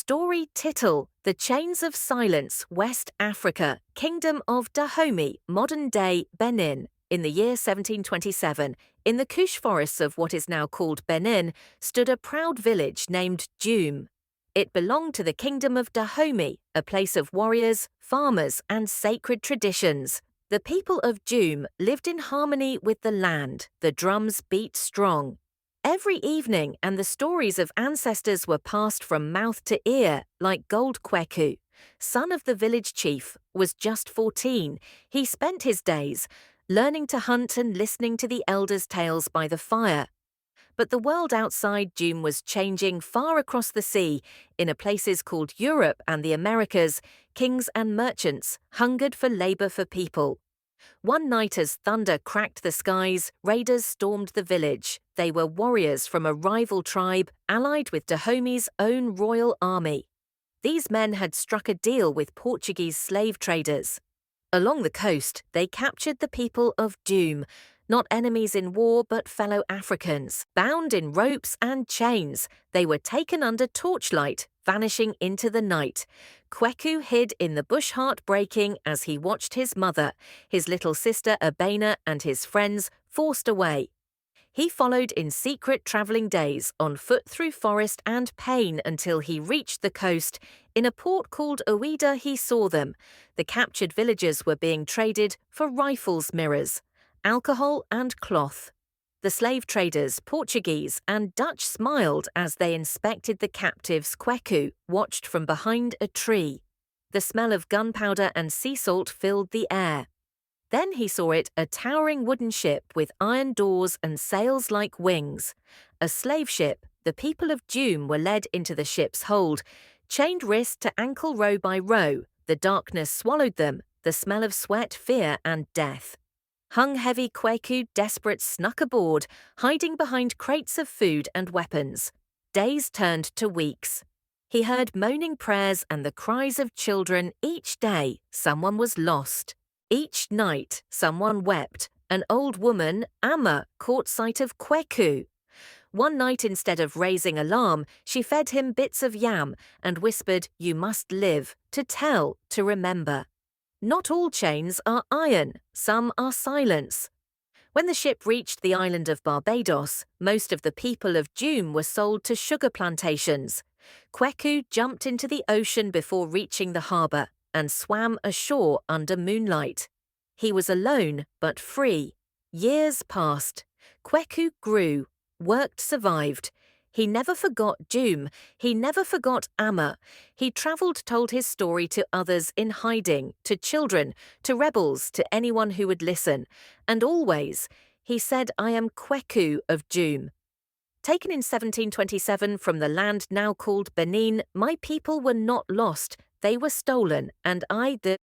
Story Tittle, The Chains of Silence, West Africa, Kingdom of Dahomey, modern-day Benin. In the year 1727, in the Kush forests of what is now called Benin, stood a proud village named Djoum. It belonged to the Kingdom of Dahomey, a place of warriors, farmers, and sacred traditions. The people of Djoum lived in harmony with the land. The drums beat strong every evening, and the stories of ancestors were passed from mouth to ear, like Gold Kweku, son of the village chief, was just 14. He spent his days learning to hunt and listening to the elders' tales by the fire. But the world outside Djoum was changing. Far across the sea, in places called Europe and the Americas, kings and merchants hungered for labor for people. One night as thunder cracked the skies, raiders stormed the village. They were warriors from a rival tribe, allied with Dahomey's own royal army. These men had struck a deal with Portuguese slave traders. Along the coast, they captured the people of Djoum, not enemies in war but fellow Africans. Bound in ropes and chains, they were taken under torchlight, vanishing into the night. Kweku hid in the bush, heartbreaking as he watched his mother, his little sister Abena, and his friends forced away. He followed in secret, traveling days on foot through forest and pain until he reached the coast. In a port called Ouida he saw them. The captured villagers were being traded for rifles, mirrors, alcohol and cloth. The slave traders, Portuguese and Dutch, smiled as they inspected the captives. Kweku watched from behind a tree. The smell of gunpowder and sea salt filled the air. Then he saw it, a towering wooden ship with iron doors and sails like wings. A slave ship. The people of Djoum were led into the ship's hold, chained wrist to ankle row by row. The darkness swallowed them, the smell of sweat, fear, and death. Hung heavy, Kweku, desperate, snuck aboard, hiding behind crates of food and weapons. Days turned to weeks. He heard moaning prayers and the cries of children. Each day, someone was lost. Each night, someone wept. An old woman, Amma, caught sight of Kweku. One night, instead of raising alarm, she fed him bits of yam and whispered, "You must live, to tell, to remember." Not all chains are iron, some are silence. When the ship reached the island of Barbados, most of the people of Djoum were sold to sugar plantations. Kweku jumped into the ocean before reaching the harbour and swam ashore under moonlight. He was alone but free. Years passed. Kweku grew, worked, survived. He never forgot Djoum. He never forgot Amma. He travelled, told his story to others in hiding, to children, to rebels, to anyone who would listen. And always, he said, "I am Kweku of Djoum." Taken in 1727 from the land now called Benin, my people were not lost. They were stolen, and I, the